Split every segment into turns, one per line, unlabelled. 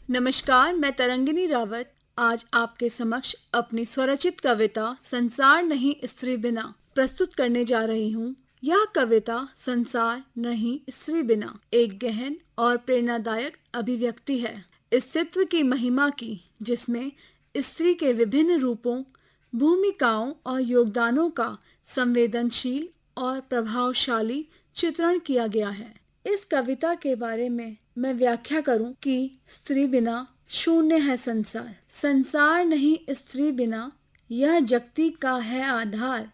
नमस्कार, मैं तरंगिनी रावत आज आपके समक्ष अपनी स्वरचित कविता संसार नहीं स्त्री बिना प्रस्तुत करने जा रही हूँ। यह कविता संसार नहीं स्त्री बिना एक गहन और प्रेरणादायक अभिव्यक्ति है अस्तित्व की महिमा की, जिसमें स्त्री के विभिन्न रूपों, भूमिकाओं और योगदानों का संवेदनशील और प्रभावशाली चित्रण किया गया है। इस कविता के बारे में मैं व्याख्या करूं कि स्त्री बिना शून्य है संसार, संसार नहीं स्त्री बिना यह जगती का है आधार।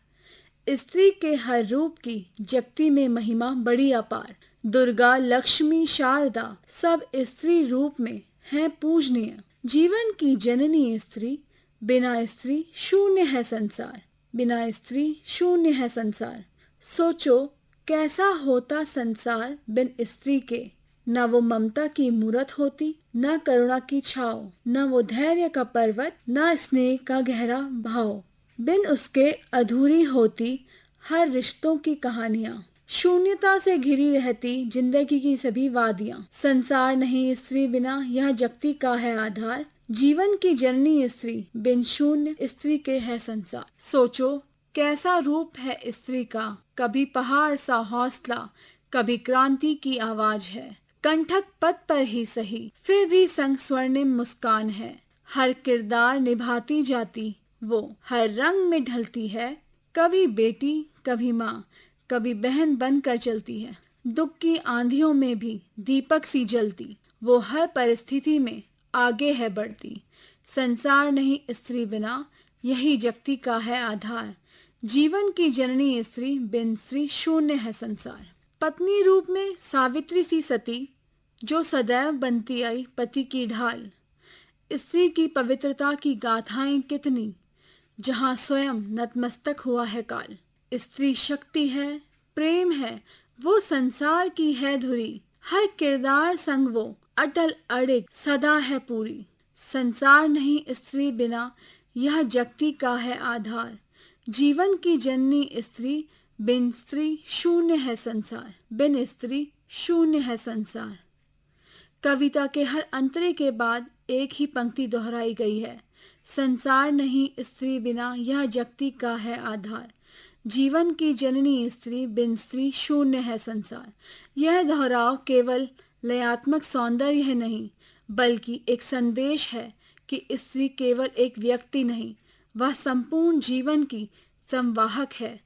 स्त्री के हर रूप की जगती में महिमा बड़ी अपार, दुर्गा लक्ष्मी शारदा सब स्त्री रूप में है पूजनीय। जीवन की जननी स्त्री, बिना स्त्री शून्य है संसार, बिना स्त्री शून्य है संसार। सोचो कैसा होता संसार बिन स्त्री के, न वो ममता की मूरत होती, न करुणा की छाव, न वो धैर्य का पर्वत, न स्नेह का गहरा भाव। बिन उसके अधूरी होती हर रिश्तों की कहानियां, शून्यता से घिरी रहती जिंदगी की सभी वादियां। संसार नहीं स्त्री बिना यह जगती का है आधार, जीवन की जननी स्त्री, बिन शून्य स्त्री के है संसार। सोचो कैसा रूप है स्त्री का, कभी पहाड़ सा हौसला, कभी क्रांति की आवाज है। कंठक पद पर ही सही, फिर भी संग स्वर्णिम मुस्कान है। हर किरदार निभाती जाती वो, हर रंग में ढलती है। कभी बेटी, कभी माँ, कभी बहन बनकर चलती है। दुख की आंधियों में भी दीपक सी जलती, वो हर परिस्थिति में आगे है बढ़ती। संसार नहीं स्त्री बिना यही जगती का है आधार, जीवन की जननी स्त्री, बिन स्त्री शून्य है संसार। पत्नी रूप में सावित्री सी सती, जो सदैव बनती आई पति की ढाल। स्त्री की पवित्रता की गाथाएं कितनी, जहाँ स्वयं नतमस्तक हुआ है काल। स्त्री शक्ति है, प्रेम है, वो संसार की है धुरी। हर किरदार संग वो अटल अड़िग सदा है पूरी। संसार नहीं स्त्री बिना यह जगती का है आधार, जीवन की जननी स्त्री, बिन स्त्री शून्य है संसार, बिन स्त्री शून्य है संसार। कविता के हर अंतरे के बाद एक ही पंक्ति दोहराई गई है, संसार नहीं स्त्री बिना यह जगती का है आधार, जीवन की जननी स्त्री, बिन स्त्री शून्य है संसार। यह दोहराव केवल लयात्मक सौंदर्य है नहीं, बल्कि एक संदेश है कि स्त्री केवल एक व्यक्ति नहीं, वह संपूर्ण जीवन की संवाहक है।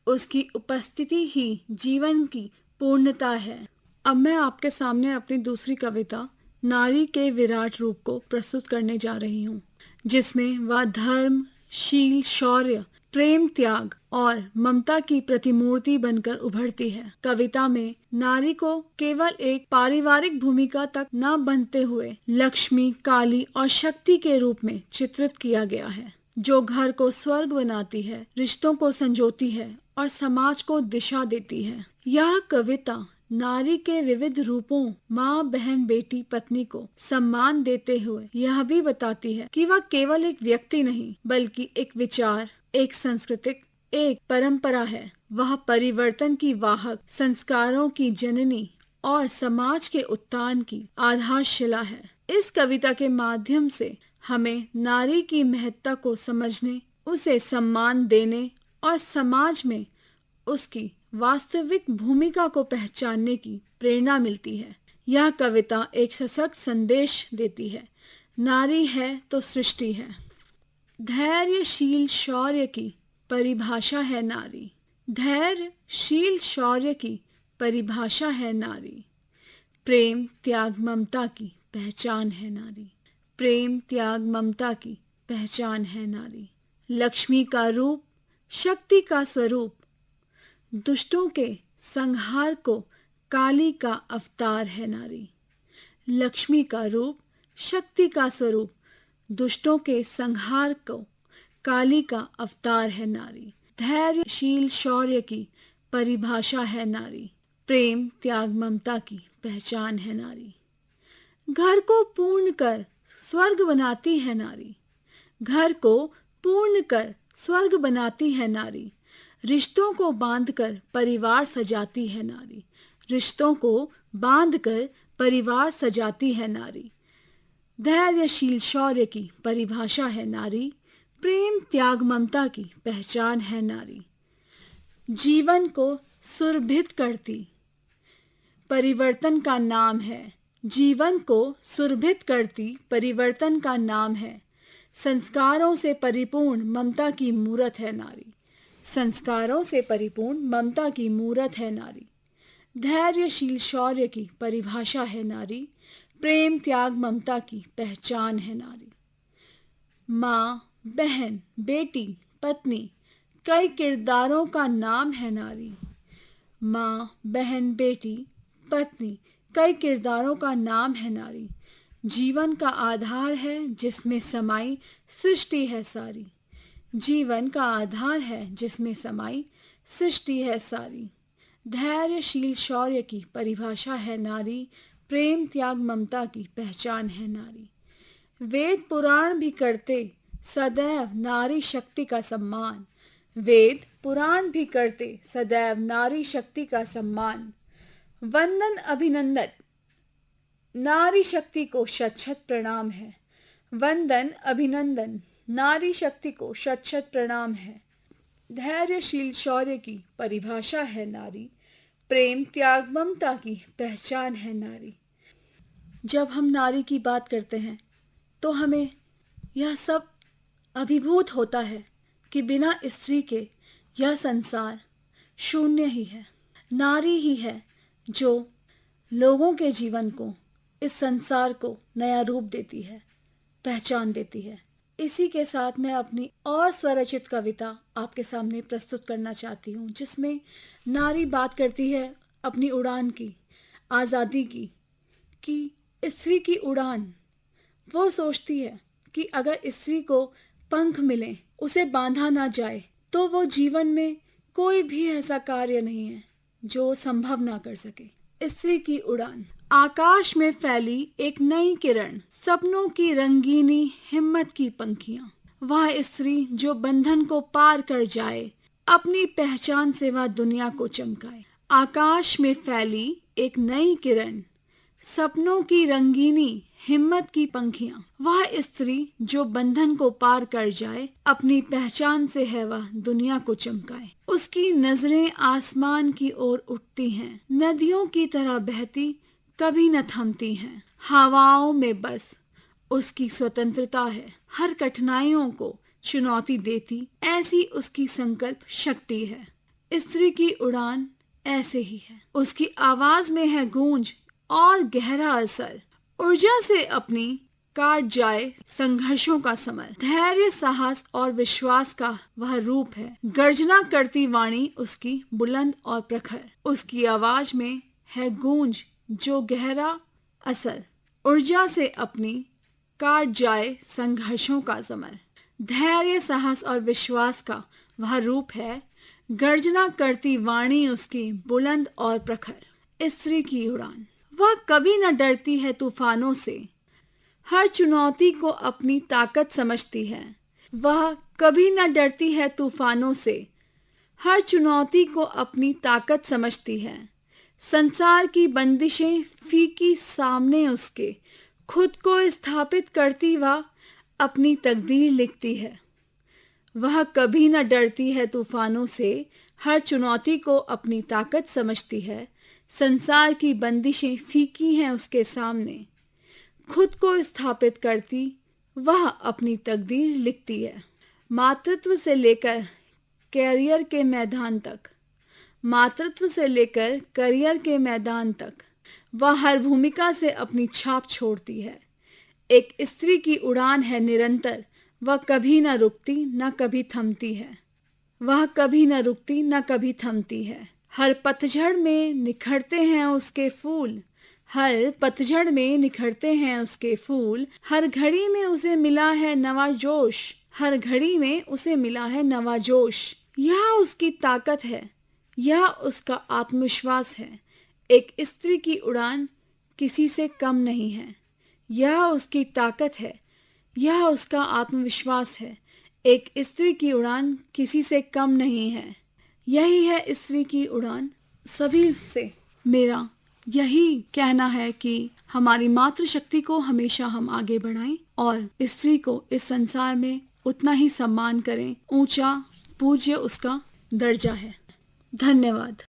उसकी उपस्थिति ही जीवन की पूर्णता है। अब मैं आपके सामने अपनी दूसरी कविता नारी के विराट रूप को प्रस्तुत करने जा रही हूँ, जिसमें वह धर्म, शील, शौर्य, प्रेम, त्याग और ममता की प्रतिमूर्ति बनकर उभरती है। कविता में नारी को केवल एक पारिवारिक भूमिका तक न बनते हुए लक्ष्मी, काली और शक्ति के रूप में चित्रित किया गया है, जो घर को स्वर्ग बनाती है, रिश्तों को संजोती है और समाज को दिशा देती है। यह कविता नारी के विविध रूपों, माँ, बहन, बेटी, पत्नी को सम्मान देते हुए यह भी बताती है कि वह केवल एक व्यक्ति नहीं, बल्कि एक विचार, एक सांस्कृतिक, एक परंपरा है। वह परिवर्तन की वाहक, संस्कारों की जननी और समाज के उत्थान की आधारशिला है। इस कविता के माध्यम से हमें नारी की महत्ता को समझने, उसे सम्मान देने और समाज में उसकी वास्तविक भूमिका को पहचानने की प्रेरणा मिलती है। यह कविता एक सशक्त संदेश देती है, नारी है तो सृष्टि है। धैर्यशील शौर्य की परिभाषा है नारी, धैर्यशील शौर्य की परिभाषा है नारी। प्रेम, त्याग, ममता की पहचान है नारी, प्रेम, त्याग, ममता की पहचान है नारी। लक्ष्मी का रूप, शक्ति का स्वरूप, दुष्टों के संहार को काली का अवतार है नारी। लक्ष्मी का रूप, शक्ति का स्वरूप, दुष्टों के संहार को काली का अवतार है नारी। धैर्यशील शौर्य की परिभाषा है नारी, प्रेम, त्याग, ममता की पहचान है नारी। घर को पूर्ण कर स्वर्ग बनाती है नारी, घर को पूर्ण कर स्वर्ग बनाती है नारी। रिश्तों को बांधकर परिवार सजाती है नारी, रिश्तों को बांधकर परिवार सजाती है नारी। धैर्यशील शौर्य की परिभाषा है नारी, प्रेम त्याग ममता की पहचान है नारी। जीवन को सुरभित करती परिवर्तन का नाम है, जीवन को सुरभित करती परिवर्तन का नाम है। संस्कारों से परिपूर्ण ममता की मूरत है नारी, संस्कारों से परिपूर्ण ममता की मूरत है नारी। धैर्यशील शौर्य की परिभाषा है नारी, प्रेम त्याग ममता की पहचान है नारी। माँ, बहन, बेटी, पत्नी कई किरदारों का नाम है नारी। माँ, बहन, बेटी, पत्नी कई किरदारों का नाम है नारी। जीवन का आधार है जिसमें समाई सृष्टि है सारी, जीवन का आधार है जिसमें समाई सृष्टि है सारी। धैर्यशील शौर्य की परिभाषा है नारी, प्रेम त्याग ममता की पहचान है नारी। वेद पुराण भी करते सदैव नारी शक्ति का सम्मान, वेद पुराण भी करते सदैव नारी शक्ति का सम्मान। वंदन अभिनंदन नारी शक्ति को शत शत प्रणाम है, वंदन अभिनंदन नारी शक्ति को शत शत प्रणाम है। धैर्यशील शौर्य की परिभाषा है नारी, प्रेम त्याग ममता की पहचान है नारी। जब हम नारी की बात करते हैं तो हमें यह सब अभिभूत होता है कि बिना स्त्री के यह संसार शून्य ही है। नारी ही है जो लोगों के जीवन को, इस संसार को नया रूप देती है, पहचान देती है। इसी के साथ मैं अपनी और स्वरचित कविता आपके सामने प्रस्तुत करना चाहती हूँ, जिसमें नारी बात करती है अपनी उड़ान की, आज़ादी की, कि स्त्री की उड़ान। वो सोचती है कि अगर स्त्री को पंख मिले, उसे बांधा ना जाए, तो वो जीवन में कोई भी ऐसा कार्य नहीं है जो संभव ना कर सके। स्त्री की उड़ान। आकाश में फैली एक नई किरण, सपनों की रंगीनी, हिम्मत की पंखियां। वह स्त्री जो बंधन को पार कर जाए, अपनी पहचान से वह दुनिया को चमकाए। आकाश में फैली एक नई किरण, सपनों की रंगीनी, हिम्मत की पंखियां। वह स्त्री जो बंधन को पार कर जाए, अपनी पहचान से है वह दुनिया को चमकाए। उसकी नजरें आसमान की ओर उठती हैं, नदियों की तरह बहती, कभी न थमती हैं। हवाओं में बस उसकी स्वतंत्रता है, हर कठिनाइयों को चुनौती देती, ऐसी उसकी संकल्प शक्ति है। स्त्री की उड़ान ऐसे ही है। उसकी आवाज में है गूंज और गहरा असर, ऊर्जा से अपनी काट जाए संघर्षों का समर। धैर्य, साहस और विश्वास का वह रूप है। गर्जना करती वाणी उसकी बुलंद और प्रखर। उसकी आवाज में है गूंज जो गहरा असर, ऊर्जा से अपनी काट जाए संघर्षों का समर। धैर्य, साहस और विश्वास का वह रूप है। गर्जना करती वाणी उसकी बुलंद और प्रखर। स्त्री की उड़ान। वह कभी न डरती है तूफानों से, हर चुनौती को अपनी ताकत समझती है। वह कभी न डरती है तूफानों से, हर चुनौती को अपनी ताकत समझती है। संसार की बंदिशें फीकी सामने उसके, खुद को स्थापित करती वह अपनी तकदीर लिखती है। वह कभी न डरती है तूफानों से, हर चुनौती को अपनी ताकत समझती है। संसार की बंदिशें फीकी हैं उसके सामने, खुद को स्थापित करती वह अपनी तकदीर लिखती है। मातृत्व से लेकर कैरियर के मैदान तक, मातृत्व से लेकर करियर के मैदान तक वह हर भूमिका से अपनी छाप छोड़ती है। एक स्त्री की उड़ान है निरंतर, वह कभी न रुकती न कभी थमती है। वह कभी न रुकती न कभी थमती है। हर पतझड़ में निखरते हैं उसके फूल, हर पतझड़ में निखरते हैं उसके फूल। हर घड़ी में उसे मिला है नवा जोश, हर घड़ी में उसे मिला है नवा जोश। यह उसकी ताकत है, यह उसका आत्मविश्वास है। एक स्त्री की उड़ान किसी से कम नहीं है। यह उसकी ताकत है, यह उसका आत्मविश्वास है। एक स्त्री की उड़ान किसी से कम नहीं है। यही है स्त्री की उड़ान। सभी से मेरा यही कहना है कि हमारी मातृशक्ति को हमेशा हम आगे बढ़ाएं और स्त्री को इस संसार में उतना ही सम्मान करें, ऊंचा पूज्य उसका दर्जा है। धन्यवाद।